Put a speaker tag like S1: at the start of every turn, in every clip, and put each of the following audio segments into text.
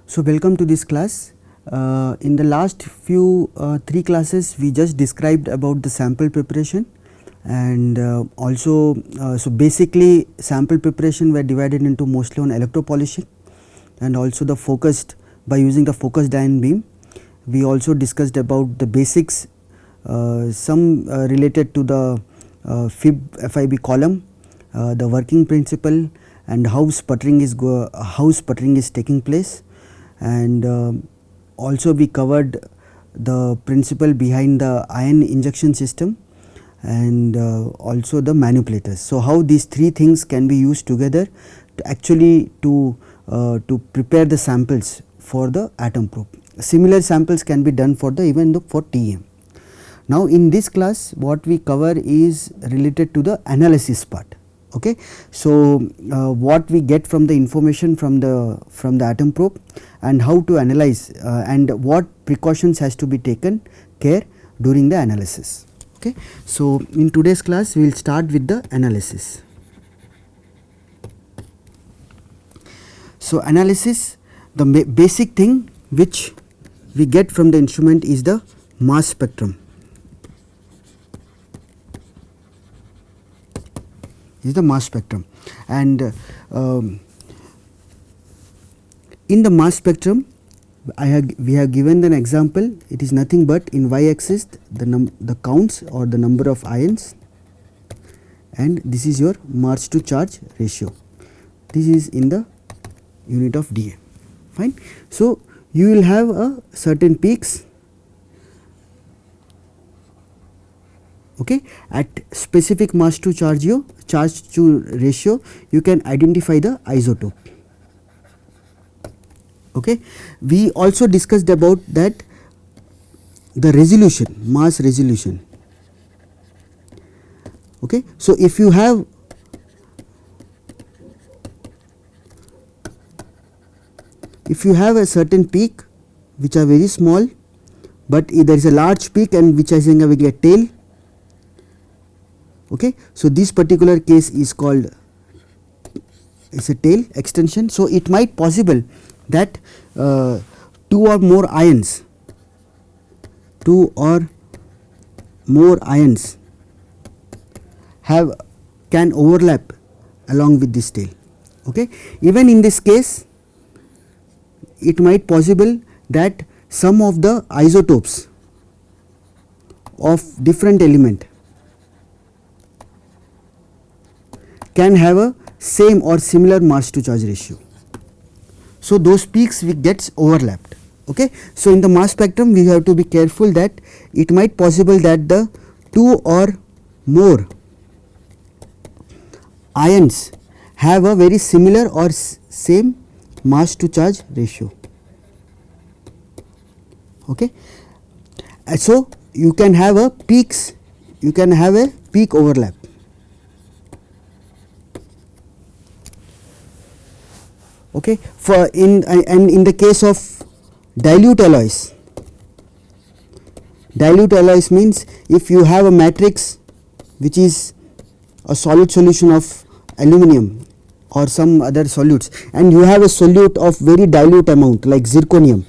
S1: So welcome to this class. In the last few 3 classes we just described about the sample preparation, and also so basically sample preparation were divided into mostly on electropolishing and also the focused by using the focused ion beam. We also discussed about the basics, some related to the FIB column, the working principle, and how sputtering is taking place, and also we covered the principle behind the ion injection system and also the manipulators. So how these 3 things can be used together to actually to prepare the samples for the atom probe. Similar samples can be done for the even for TEM. Now in this class what we cover is related to the analysis part. Okay. So what we get from the information from the atom probe and how to analyze and what precautions has to be taken care during the analysis. Okay. So in today's class we will start with the analysis. So analysis, the basic thing which we get from the instrument is the mass spectrum. Is the mass spectrum, and in the mass spectrum we have given an example. It is nothing but in y axis the counts or the number of ions, and this is your mass to charge ratio. This is in the unit of dA. Fine. So you will have a certain peaks. Okay. At specific mass to charge to ratio you can identify the isotope. Okay. We also discussed about that the resolution, mass resolution. Okay. So if you have a certain peak which are very small, but there is a large peak and which is having a tail. Okay. So this particular case is called is a tail extension. So it might possible that 2 or more ions can overlap along with this tail. Okay. Even in this case it might possible that some of the isotopes of different element can have a same or similar mass to charge ratio. So those peaks gets overlapped. Okay. So in the mass spectrum we have to be careful that it might possible that the 2 or more ions have a very similar or same mass to charge ratio. Okay. So you can have a peak overlap. Okay. For in the case of dilute alloys means if you have a matrix which is a solid solution of aluminum or some other solutes, and you have a solute of very dilute amount like zirconium,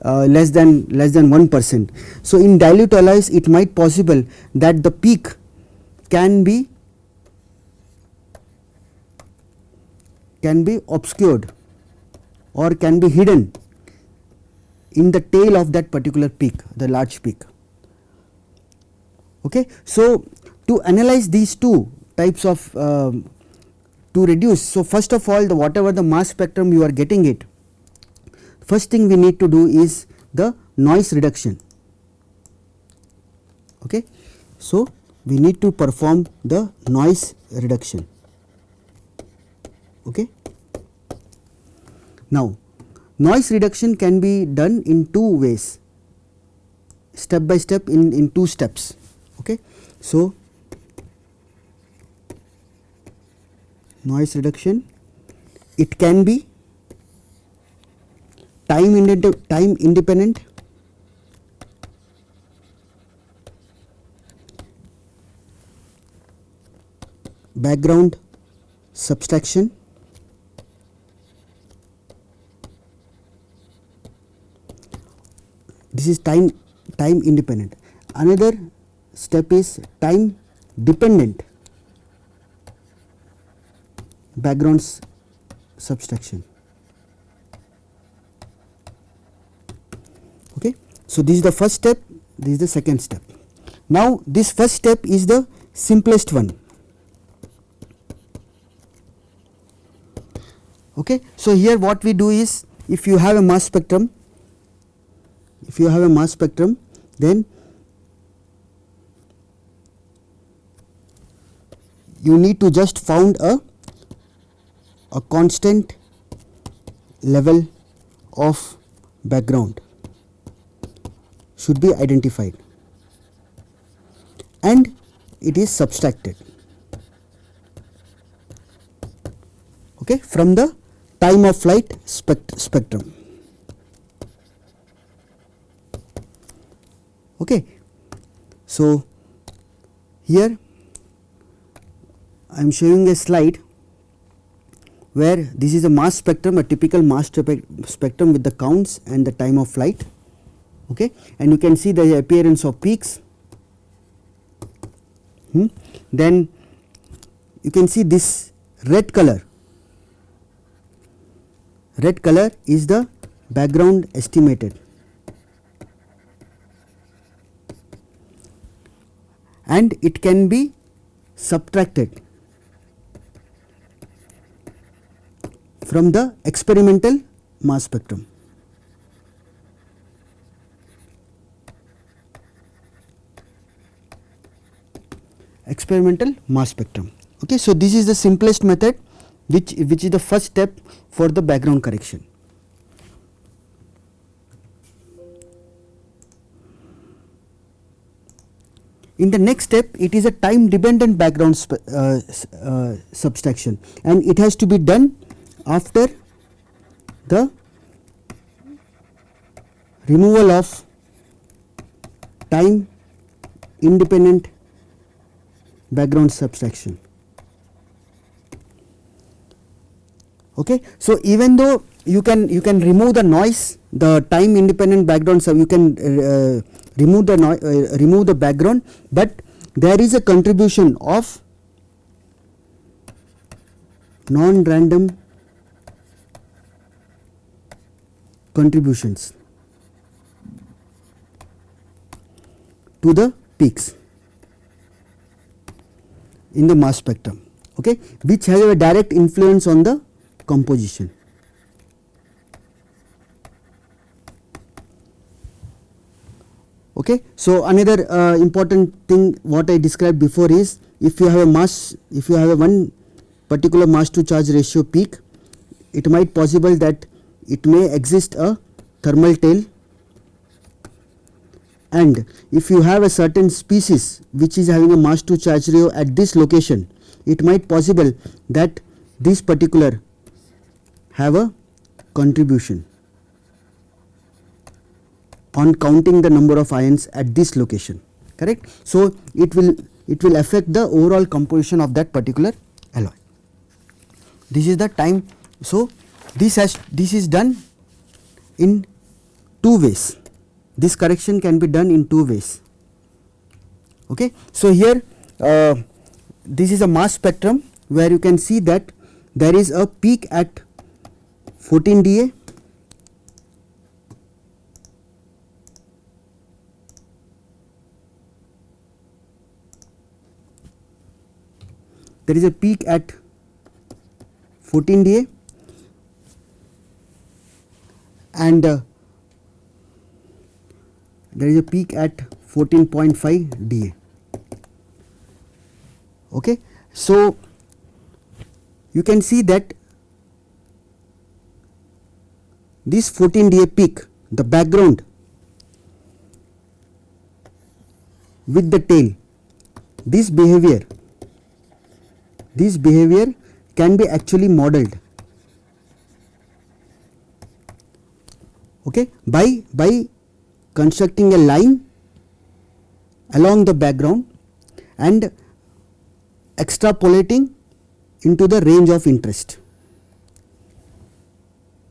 S1: less than 1%. So in dilute alloys it might possible that the peak can be obscured or can be hidden in the tail of that particular peak, the large peak. Okay. So to analyze these 2 types of to reduce, so first of all whatever the mass spectrum you are getting it, first thing we need to do is the noise reduction. Okay. So we need to perform the noise reduction. Okay. Now noise reduction can be done in 2 ways, step by step in 2 steps. Okay. So noise reduction, it can be time independent, background subtraction, This is time independent. Another step is time dependent background subtraction. Okay. So, this is the first step, this is the second step. Now, this first step is the simplest one. Okay. So, here what we do is, if you have a mass spectrum, then you need to just found a constant level of background should be identified and it is subtracted, okay, from the time of flight spectrum. Okay. So, here I am showing a slide where this is a mass spectrum, a typical mass spectrum with the counts and the time of flight, okay, and you can see the appearance of peaks. Then you can see this red color is the background estimated, and it can be subtracted from the experimental mass spectrum. Experimental mass spectrum. Okay. So, this is the simplest method which is the first step for the background correction. In the next step, it is a time dependent background subtraction, and it has to be done after the removal of time independent background subtraction. Okay. So, even though you can remove the noise, the time independent background, so you can remove the background, but there is a contribution of non-random contributions to the peaks in the mass spectrum, okay, which has a direct influence on the composition. Okay. So, another important thing what I described before is, if you have a one particular mass to charge ratio peak, it might possible that it may exist a thermal tail, and if you have a certain species which is having a mass to charge ratio at this location, it might possible that this particular have a contribution on counting the number of ions at this location, correct. So, it will affect the overall composition of that particular alloy. This is the time. So, this is done in two ways. This correction can be done in two ways. Okay. So, here this is a mass spectrum where you can see that there is a peak at 14 dA, there is a peak at 14 dA, and there is a peak at 14.5 dA. Okay. So, you can see that this 14 dA peak, the background with the tail, this behavior can be actually modeled, okay, by constructing a line along the background and extrapolating into the range of interest.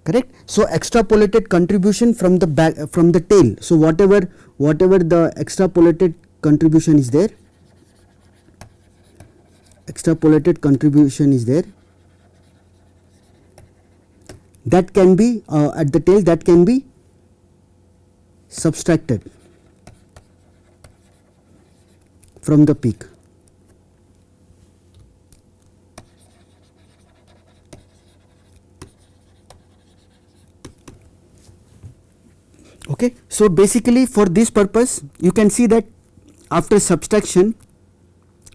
S1: correct. So extrapolated contribution from the back, from the tail. So whatever the extrapolated contribution is there, that can be at the tail, that can be subtracted from the peak. Okay, so basically for this purpose you can see that after subtraction,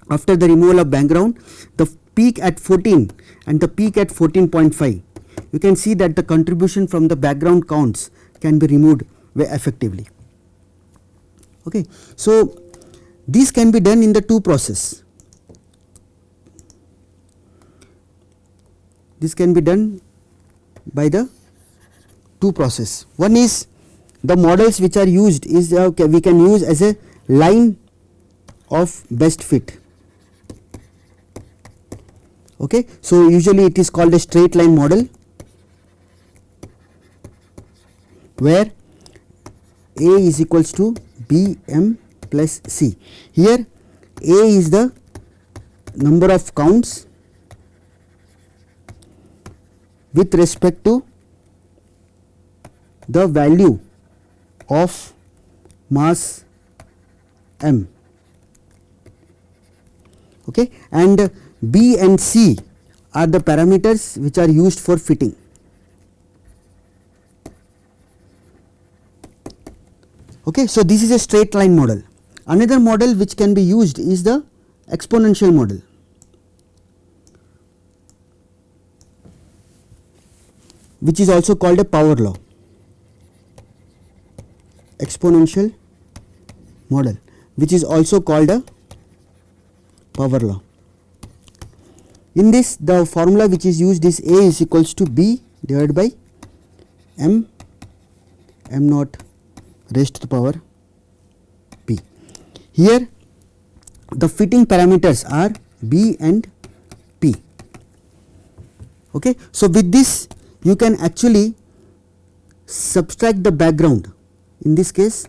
S1: after the removal of background, the peak at 14 and the peak at 14.5, you can see that the contribution from the background counts can be removed very effectively. Okay, so this can be done in the two process. This can be done by the two process. One is the models which are used is we can use as a line of best fit. Okay, so usually it is called a straight line model, where A is equals to BM plus C. Here A is the number of counts with respect to the value of mass M. Okay, and B and C are the parameters which are used for fitting. Okay, so this is a straight line model. Another model which can be used is the exponential model. Which is also called a power law. Exponential model, which is also called a power law. In this, the formula which is used is A is equals to B divided by M naught raised to the power P. Here the fitting parameters are B and P. Okay, so with this you can actually subtract the background. In this case,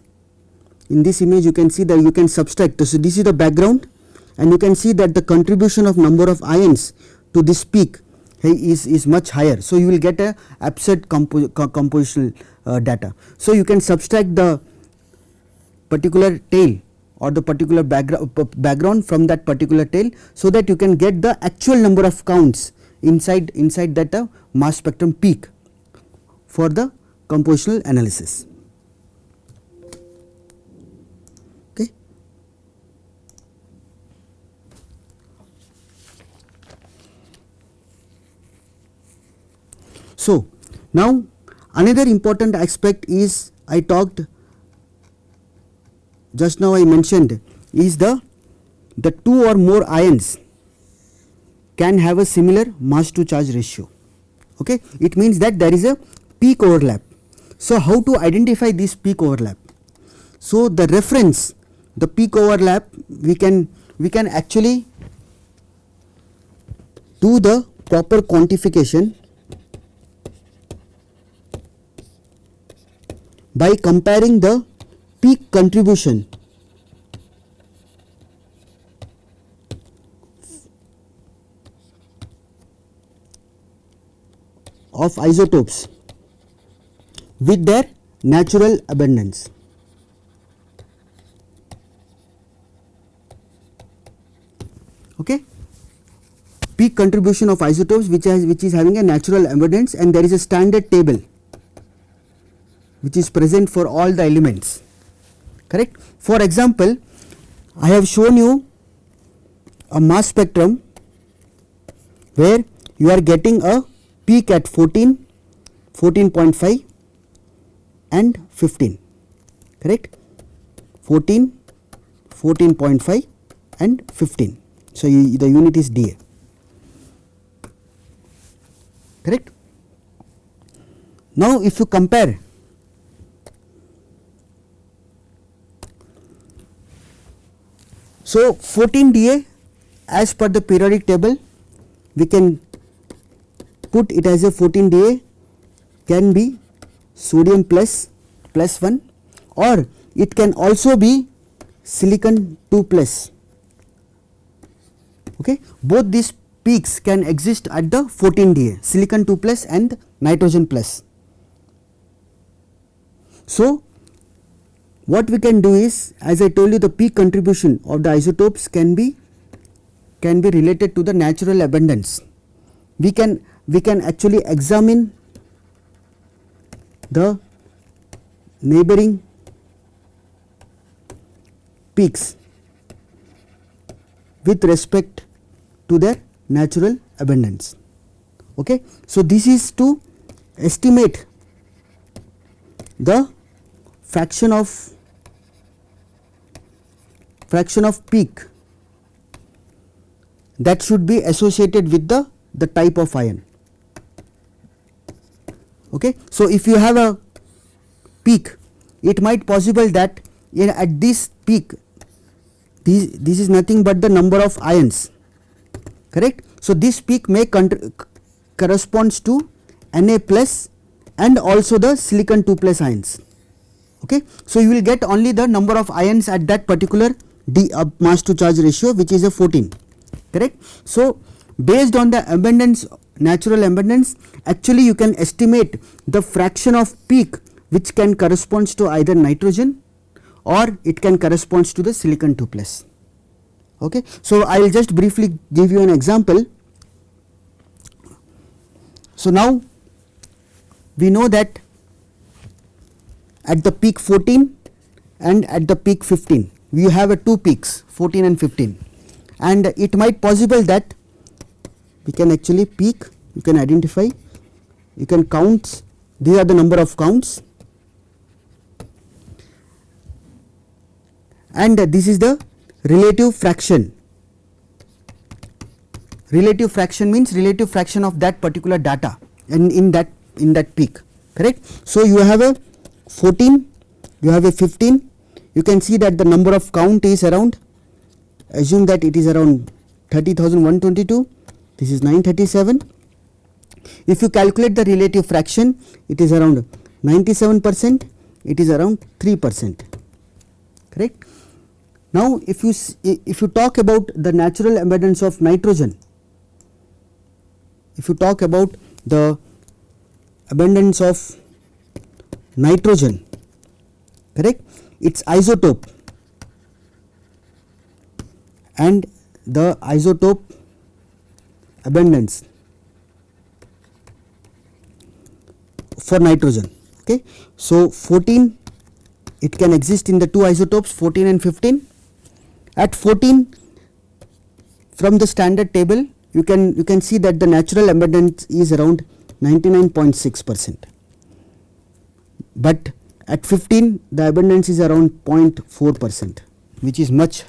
S1: in this image you can see that you can subtract. So this is the background, and you can see that the contribution of number of ions to this peak is much higher. So you will get a absurd compositional data. So you can subtract the particular tail or the particular background from that particular tail, so that you can get the actual number of counts inside that mass spectrum peak for the compositional analysis. Okay. So now another important aspect is, I talked just now, I mentioned, is the two or more ions can have a similar mass to charge ratio. Okay, it means that there is a peak overlap. So how to identify this peak overlap? So the reference, the peak overlap, we can actually do the proper quantification by comparing the peak contribution of isotopes with their natural abundance. Okay, peak contribution of isotopes which is having a natural abundance, and there is a standard table which is present for all the elements. Correct. For example, I have shown you a mass spectrum where you are getting a peak at 14, 14.5 and 15. Correct. 14, 14.5 and 15. So the unit is dA. Correct. Now if you compare so 14 dA as per the periodic table, we can put it as a 14 dA can be sodium plus 1, or it can also be silicon 2 plus. Okay, both these peaks can exist at the 14 Da, silicon 2 plus and nitrogen plus. So what we can do is, as I told you, the peak contribution of the isotopes can be related to the natural abundance. We can actually examine the neighboring peaks with respect to their natural abundance. Okay, so this is to estimate the fraction of peak that should be associated with the type of ion. Okay, so if you have a peak, it might possible that at this peak, this is nothing but the number of ions, correct. So this peak may corresponds to Na plus and also the silicon 2 plus ions. Okay, so you will get only the number of ions at that particular mass to charge ratio, which is a 14, correct. So based on the abundance, natural abundance, actually you can estimate the fraction of peak which can corresponds to either nitrogen or it can corresponds to the silicon 2 plus. Okay, so I will just briefly give you an example. So now we know that at the peak 14 and at the peak 15 we have a two peaks, 14 and 15, and it might possible that we can actually peak, you can identify, you can count, these are the number of counts, and this is the relative fraction. Relative fraction means relative fraction of that particular data and in that peak, correct. So you have a 14, you have a 15, you can see that the number of count is around, assume that it is around 30,122, this is 937. If you calculate the relative fraction, it is around 97%, it is around 3%, correct. Now if you talk about the natural abundance of nitrogen, if you talk about the abundance of nitrogen, correct, its isotope and the isotope abundance for nitrogen. Okay, so 14, it can exist in the two isotopes 14 and 15. At 14, from the standard table you can see that the natural abundance is around 99.6%, but at 15 the abundance is around 0.4%, which is much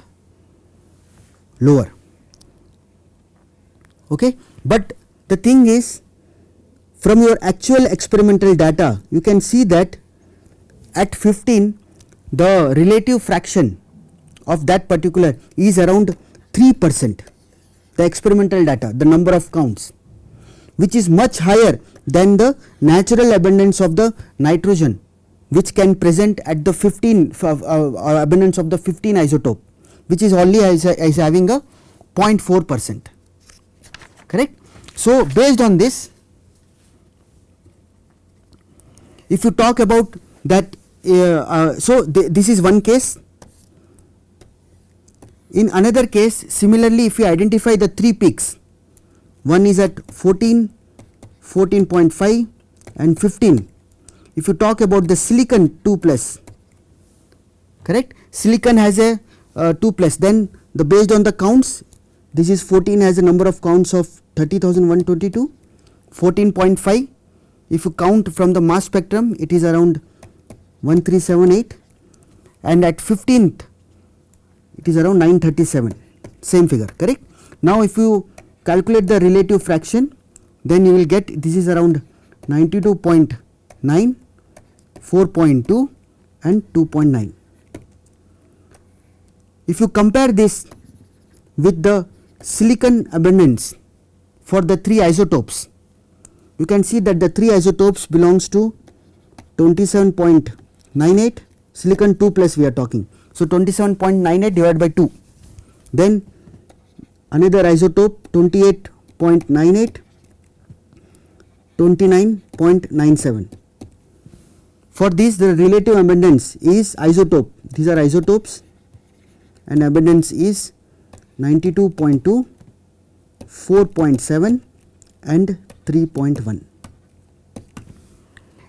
S1: lower. Okay, but the thing is, from your actual experimental data you can see that at 15 the relative fraction of that particular is around 3%, the experimental data, the number of counts, which is much higher than the natural abundance of the nitrogen, which can present at the 15 abundance of the 15 isotope, which is only is having a 0.4%, correct. So based on this, if you talk about that, this is one case. In another case, similarly, if you identify the three peaks, one is at 14, 14.5 and 15. If you talk about the silicon 2 plus, correct, silicon has a 2 plus, then the based on the counts, this is 14 has a number of counts of 30,122, 14.5, if you count from the mass spectrum it is around 1378, and at 15th it is around 937, same figure, correct. Now if you calculate the relative fraction, then you will get this is around 92.9, 4.2 and 2.9. If you compare this with the silicon abundance for the three isotopes, you can see that the 3 isotopes belongs to 27.98, silicon 2 plus we are talking. So 27.98 divided by 2. Then another isotope 28.98, 29.97. For this the relative abundance is isotope, these are isotopes, and abundance is 92.2, 4.7 and 3.1.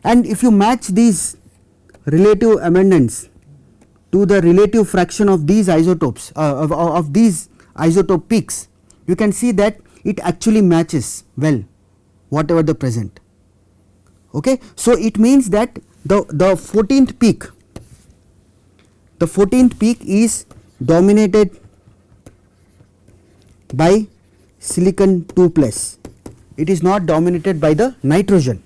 S1: And if you match these relative abundance to the relative fraction of these isotopes of these isotope peaks, you can see that it actually matches well whatever the present. Okay, so it means that the 14th peak is dominated by silicon 2 plus, it is not dominated by the nitrogen,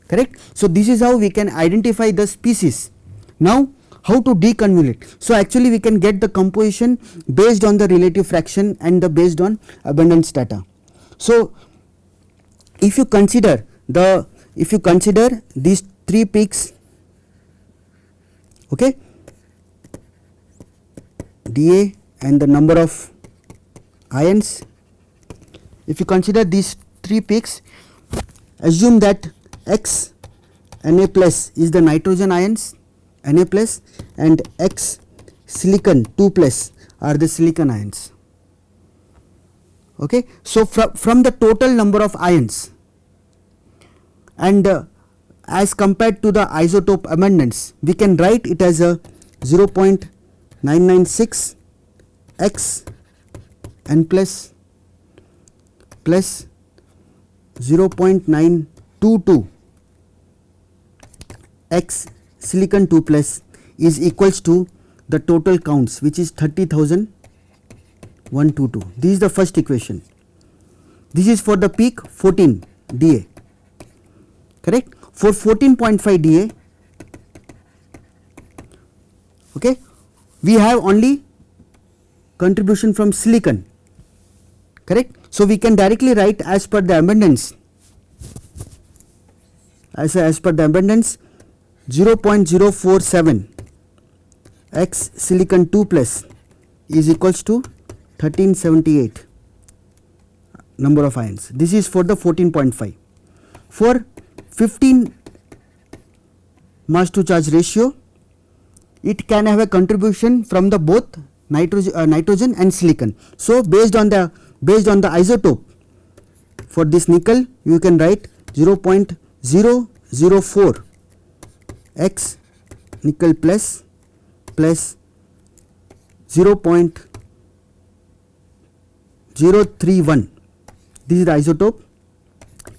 S1: correct. So this is how we can identify the species. Now how to deconvolute? So actually we can get the composition based on the relative fraction and the based on abundance data. So if you consider these 3 peaks, okay, Da and the number of ions, if you consider these 3 peaks, assume that X Na plus is the nitrogen ions Na plus and X silicon 2 plus are the silicon ions. Okay. So from the total number of ions and as compared to the isotope abundance, we can write it as a 0.996 X N plus 0.922 X silicon 2 plus is equals to the total counts, which is 30,122. This is the first equation. This is for the peak 14 Da, correct. For 14.5 Da, okay, we have only contribution from silicon, correct. So we can directly write as per the abundance, as per the abundance 0.047 X silicon 2 plus is equals to 1378 number of ions. This is for the 14.5. For 15 mass to charge ratio, it can have a contribution from the both nitrogen and silicon. So based on the isotope, for this nickel you can write 0.004 X nickel plus 0.031, this is the isotope,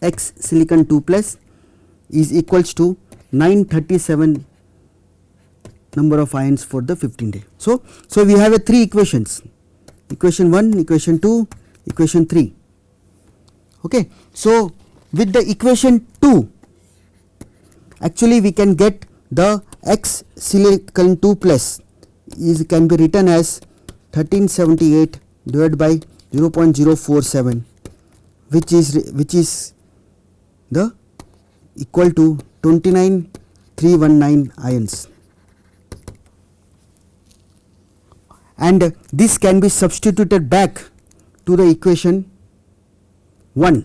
S1: X silicon 2 plus is equals to 937 number of ions for the 15 day. So we have a 3 equations, equation 1, equation 2, equation 3. Okay. So with the equation 2, actually we can get the X silicon 2 plus can be written as 1378 divided by 0.047, which is the equal to 29,319 ions, and this can be substituted back to the equation 1.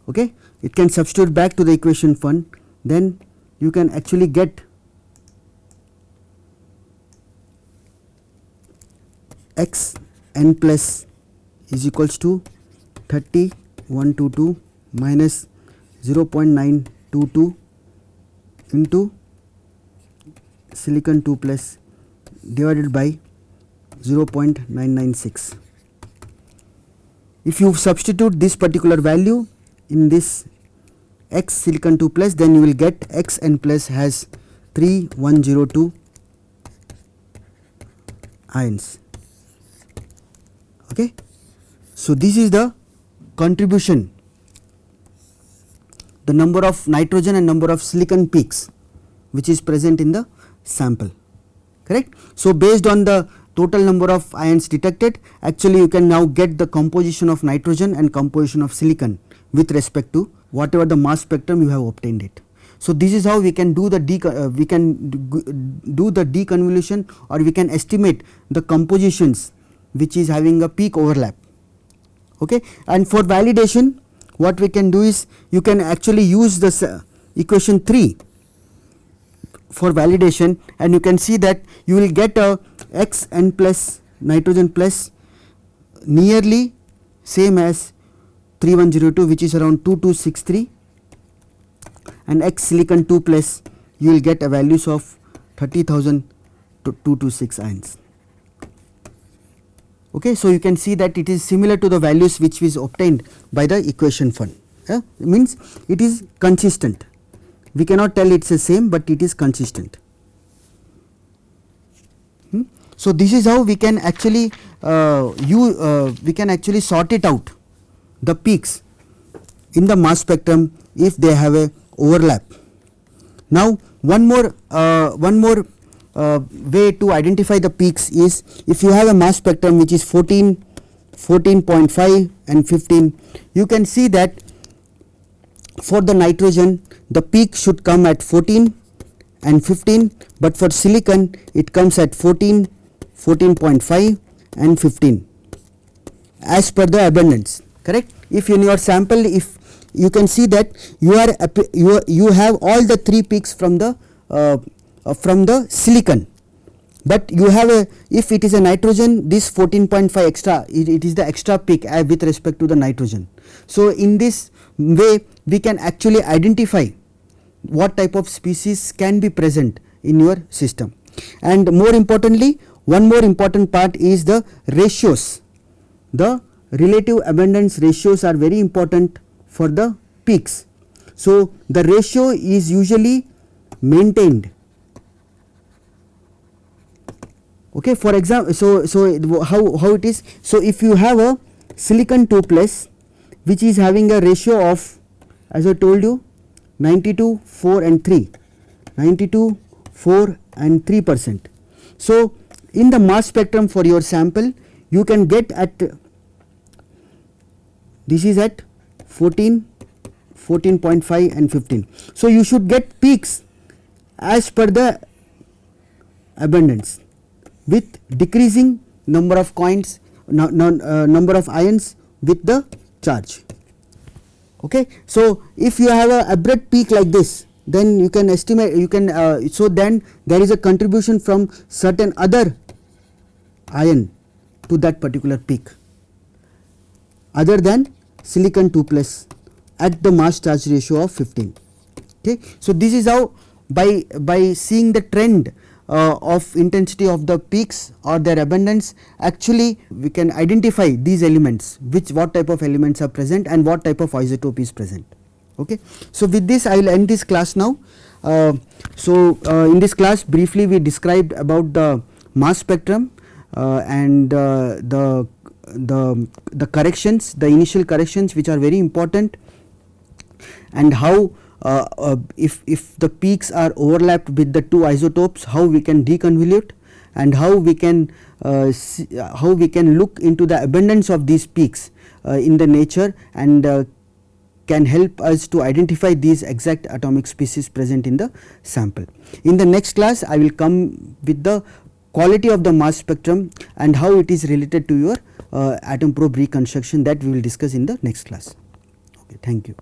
S1: Okay, it can substitute back to the equation 1, then you can actually get X n plus is equals to 30,122 minus 0.922 into silicon 2 plus divided by 0.996. If you substitute this particular value in this X silicon 2 plus, then you will get X n plus has 3102 ions. Okay. So this is the contribution, the number of nitrogen and number of silicon peaks which is present in the sample, correct. So based on the total number of ions detected, actually you can now get the composition of nitrogen and composition of silicon with respect to whatever the mass spectrum you have obtained it. So this is how we can do the deconvolution, or we can estimate the compositions which is having a peak overlap. Okay. And for validation, what we can do is, you can actually use this equation 3 for validation, and you can see that you will get a xn plus nitrogen plus nearly same as 3102, which is around 2263, and x silicon 2 plus you will get a values of 30,000 to 226 ions. Okay. So you can see that it is similar to the values which is obtained by the equation 1. It means it is consistent. We cannot tell it is the same, but it is consistent. So this is how we can actually sort it out, the peaks in the mass spectrum if they have a overlap. Now one more way to identify the peaks is, if you have a mass spectrum which is 14, 14.5 and 15, you can see that for the nitrogen the peak should come at 14 and 15, but for silicon it comes at 14, 14.5 and 15 as per the abundance, correct. If in your sample, if you can see that you have all the 3 peaks from the silicon, but you have a, if it is a nitrogen, this 14.5 extra, it is the extra peak with respect to the nitrogen. So in this way we can actually identify what type of species can be present in your system. And more importantly, one more important part is the ratios. The relative abundance ratios are very important for the peaks. So the ratio is usually maintained. Okay. For example, so how it is, so if you have a silicon 2 plus which is having a ratio of, as I told you, 92, 4 and 3, 92, 4 and 3%. So in the mass spectrum for your sample, you can get at, this is at 14, 14.5 and 15. So you should get peaks as per the abundance with decreasing number of coins, number of ions with the charge. Okay. So if you have a abrupt peak like this, then you can estimate, you can so then there is a contribution from certain other ion to that particular peak other than silicon 2 plus at the mass charge ratio of 15. Okay. So this is how, by seeing the trend of intensity of the peaks or their abundance, actually we can identify these elements, what type of elements are present and what type of isotope is present. Okay. So with this I will end this class now. In this class briefly we described about the mass spectrum and the corrections, the initial corrections which are very important, and how if the peaks are overlapped with the 2 isotopes, how we can deconvolute, and how we can look into the abundance of these peaks in the nature, and can help us to identify these exact atomic species present in the sample. In the next class I will come with the quality of the mass spectrum and how it is related to your atom probe reconstruction, that we will discuss in the next class. Okay, thank you.